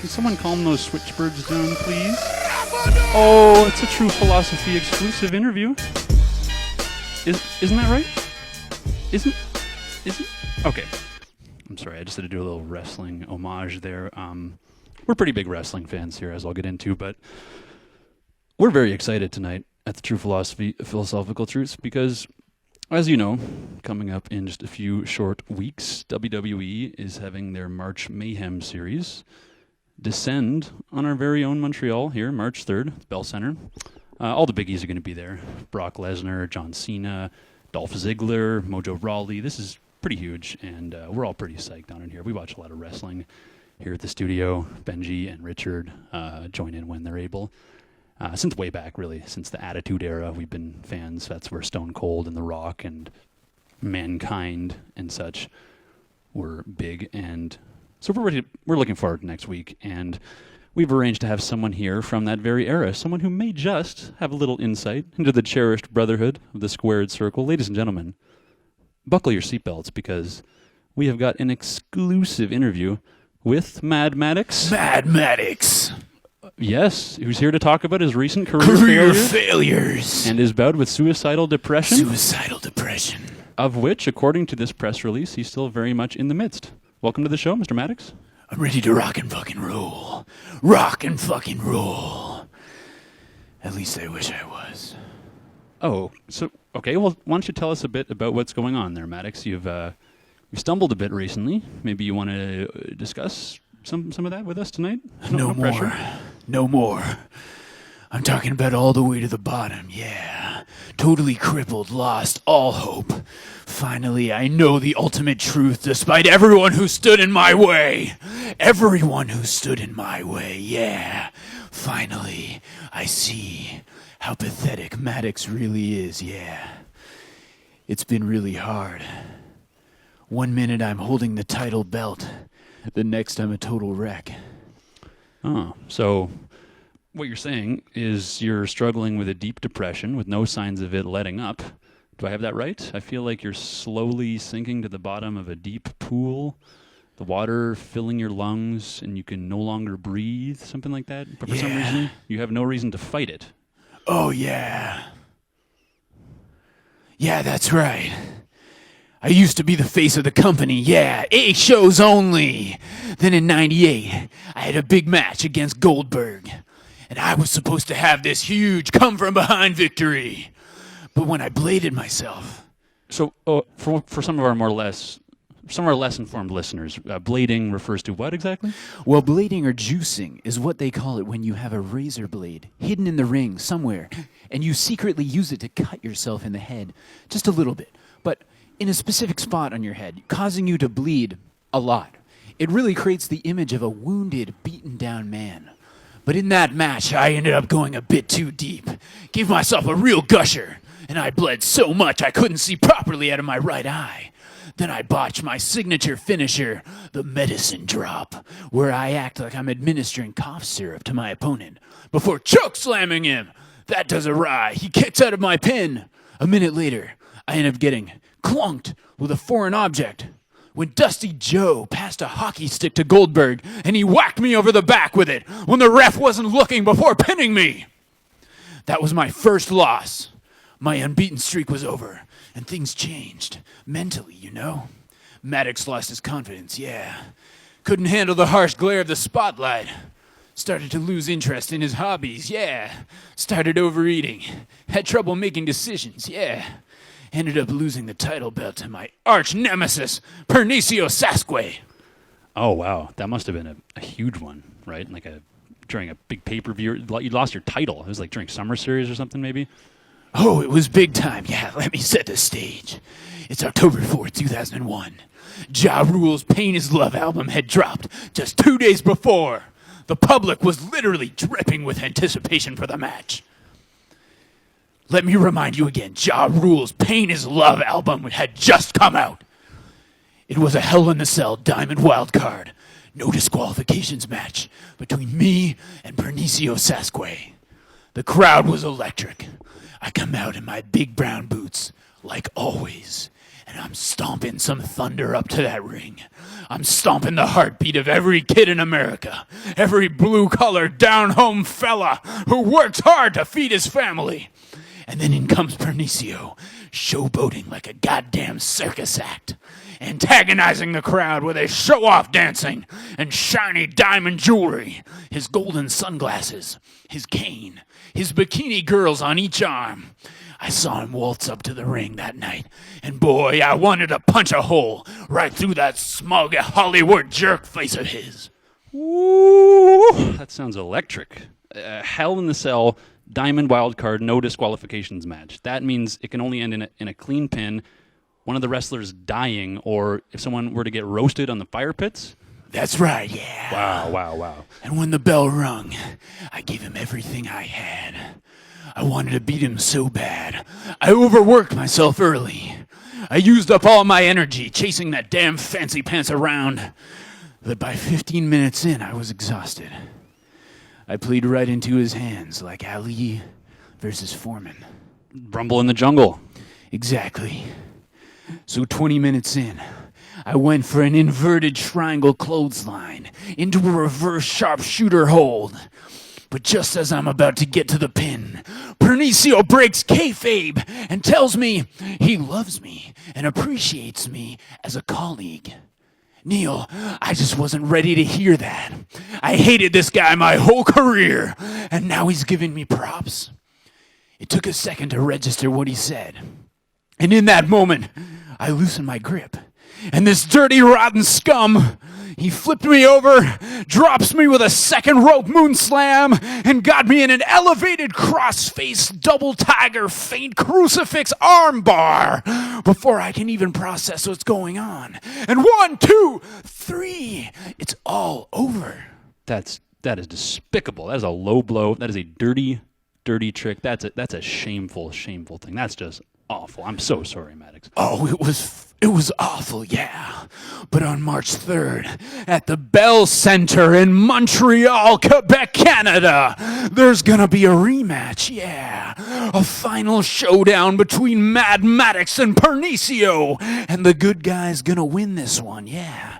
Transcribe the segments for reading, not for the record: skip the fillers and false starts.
Can someone calm those switchbirds down, please? Oh, it's a True Philosophy exclusive interview. Isn't that right? Isn't? Okay. I'm sorry, I just had to do a little wrestling homage there. We're pretty big wrestling fans here, as I'll get into, but we're very excited tonight at the True Philosophical Truths because, as you know, coming up in just a few short weeks, WWE is having their March Mayhem series descend on our very own Montreal here, March 3rd, Bell Center. All the biggies are going to be there. Brock Lesnar, John Cena, Dolph Ziggler, Mojo Rawley. This is pretty huge, and we're all pretty psyched down in here. We watch a lot of wrestling here at the studio. Benji and Richard join in when they're able. Since way back, really, since the Attitude Era, we've been fans. That's where Stone Cold and The Rock and Mankind and such were big. And so we're looking forward to next week. And we've arranged to have someone here from that very era, someone who may just have a little insight into the cherished brotherhood of the squared circle. Ladies and gentlemen, buckle your seatbelts because we have got an exclusive interview with Mad Maddox. Mad Maddox. Yes, who's here to talk about his recent career failures and his bout with suicidal depression. Suicidal depression. Of which, according to this press release, he's still very much in the midst. Welcome to the show, Mr. Maddox. I'm ready to rock and fucking roll. Rock and fucking roll. At least I wish I was. Oh, so, okay, well, why don't you tell us a bit about what's going on there, Maddox? You've stumbled a bit recently. Maybe you want to discuss some of that with us tonight? No more. Pressure. No more. I'm talking about all the way to the bottom, yeah. Totally crippled, lost all hope. Finally, I know the ultimate truth despite everyone who stood in my way. Everyone who stood in my way, yeah. Finally, I see how pathetic Maddox really is, yeah. It's been really hard. 1 minute I'm holding the title belt. The next I'm a total wreck. Oh, so what you're saying is you're struggling with a deep depression with no signs of it letting up. Do I have that right? I feel like you're slowly sinking to the bottom of a deep pool, the water filling your lungs, and you can no longer breathe, something like that. But for some reason, you have no reason to fight it. Oh, yeah. Yeah, that's right. I used to be the face of the company, yeah, 8 shows only. Then in 98, I had a big match against Goldberg. And I was supposed to have this huge come-from-behind victory. But when I bladed myself... So, for some of our less informed listeners, blading refers to what exactly? Well, blading or juicing is what they call it when you have a razor blade hidden in the ring somewhere, and you secretly use it to cut yourself in the head just a little bit. But in a specific spot on your head, causing you to bleed a lot. It really creates the image of a wounded, beaten down man. But in that match, I ended up going a bit too deep. Gave myself a real gusher, and I bled so much I couldn't see properly out of my right eye. Then I botched my signature finisher, the medicine drop, where I act like I'm administering cough syrup to my opponent before choke slamming him. That does awry. He kicks out of my pin. A minute later, I end up getting clunked with a foreign object when Dusty Joe passed a hockey stick to Goldberg and he whacked me over the back with it when the ref wasn't looking before pinning me. That was my first loss. My unbeaten streak was over and things changed mentally, you know. Maddox lost his confidence, yeah. Couldn't handle the harsh glare of the spotlight. Started to lose interest in his hobbies, yeah. Started overeating. Had trouble making decisions, yeah. Ended up losing the title belt to my arch nemesis, Pernicio Sasquatch. Oh, wow. That must have been a huge one, right? Like during a big pay-per-view. You lost your title. It was like during Summer Series or something, maybe? Oh, it was big time. Yeah, let me set the stage. It's October 4th, 2001. Ja Rule's Pain is Love album had dropped just 2 days before. The public was literally dripping with anticipation for the match. Let me remind you again, Ja Rule's Pain is Love album had just come out. It was a Hell in a Cell Diamond Wildcard, no disqualifications match between me and Pernicio Sasquatch. The crowd was electric. I come out in my big brown boots, like always, and I'm stomping some thunder up to that ring. I'm stomping the heartbeat of every kid in America, every blue-collar, down-home fella who works hard to feed his family. And then in comes Pernicio, showboating like a goddamn circus act, antagonizing the crowd with his show-off dancing and shiny diamond jewelry, his golden sunglasses, his cane, his bikini girls on each arm. I saw him waltz up to the ring that night, and boy, I wanted to punch a hole right through that smug Hollywood jerk face of his. Ooh, that sounds electric. Hell in the Cell, Diamond Wildcard, no disqualifications match. That means it can only end in a clean pin, one of the wrestlers dying, or if someone were to get roasted on the fire pits. That's right, yeah. Wow. And when the bell rung, I gave him everything I had. I wanted to beat him so bad. I overworked myself early. I used up all my energy chasing that damn fancy pants around. But by 15 minutes in, I was exhausted. I played right into his hands like Ali versus Foreman. Rumble in the jungle. Exactly. So 20 minutes in, I went for an inverted triangle clothesline into a reverse sharpshooter hold. But just as I'm about to get to the pin, Pernicio breaks kayfabe and tells me he loves me and appreciates me as a colleague. Neil, I just wasn't ready to hear that. I hated this guy my whole career, and now he's giving me props. It took a second to register what he said. And in that moment, I loosened my grip. And this dirty, rotten scum, he flipped me over, drops me with a second rope moon slam, and got me in an elevated cross-face double tiger feint crucifix armbar before I can even process what's going on. And 1, 2, 3, it's all over. That is despicable. That is a low blow. That is a dirty trick. That's a shameful thing. That's just awful. I'm so sorry, Maddox. Oh, it was awful, yeah. But on March 3rd, at the Bell Center in Montreal, Quebec, Canada, there's gonna be a rematch, yeah. A final showdown between Mad Maddox and Pernicio. And the good guy's gonna win this one, yeah.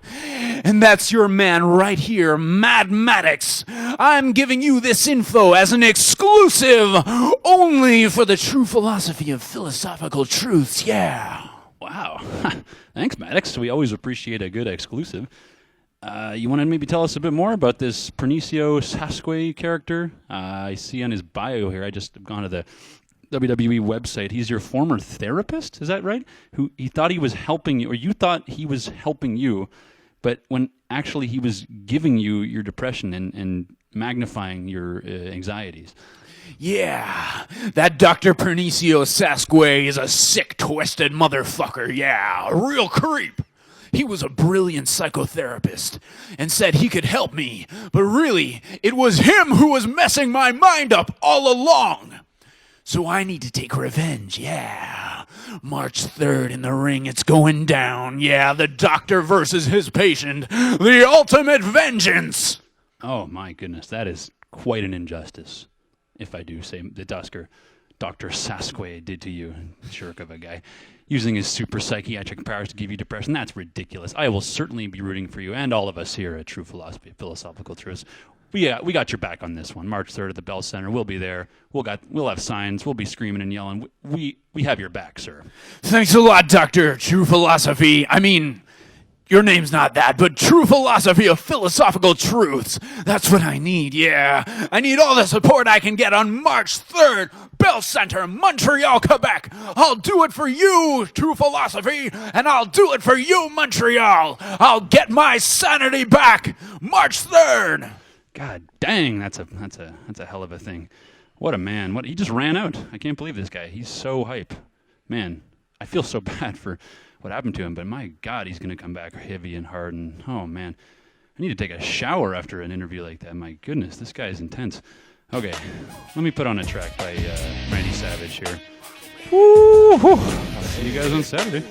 And that's your man right here, Mad Maddox. I'm giving you this info as an exclusive, only for the true philosophy of philosophical truths, yeah. Wow. Thanks, Maddox. We always appreciate a good exclusive. You want to maybe tell us a bit more about this Pernicio Sasquatch character? I see on his bio here, I just have gone to the WWE website. He's your former therapist, is that right? Who he thought he was helping you, or you thought he was helping you, but when actually he was giving you your depression and magnifying your anxieties. Yeah, that Dr. Pernicio Sasquatch is a sick, twisted motherfucker, yeah, a real creep. He was a brilliant psychotherapist and said he could help me, but really, it was him who was messing my mind up all along. So I need to take revenge, yeah. March 3rd in the ring, it's going down, yeah, the doctor versus his patient, the ultimate vengeance. Oh my goodness, that is quite an injustice. If I do say the Dr. Sasquatch did to you, jerk of a guy, using his super psychiatric powers to give you depression. That's ridiculous. I will certainly be rooting for you and all of us here at True Philosophy, Philosophical Truths. We got your back on this one. March 3rd at the Bell Center. We'll be there. We'll have signs. We'll be screaming and yelling. We have your back, sir. Thanks a lot, Dr. True Philosophy. I mean, your name's not that, but True Philosophy of Philosophical Truths. That's what I need, yeah. I need all the support I can get on March 3rd, Bell Center, Montreal, Quebec. I'll do it for you, True Philosophy, and I'll do it for you, Montreal. I'll get my sanity back, March 3rd. God dang, that's a hell of a thing. What a man. He just ran out. I can't believe this guy. He's so hype. Man, I feel so bad for what happened to him, but my God, he's going to come back heavy and hard, and oh man, I need to take a shower after an interview like that. My goodness, this guy is intense. Okay, let me put on a track by Randy Savage here. Woo-hoo. I'll see you guys on Saturday.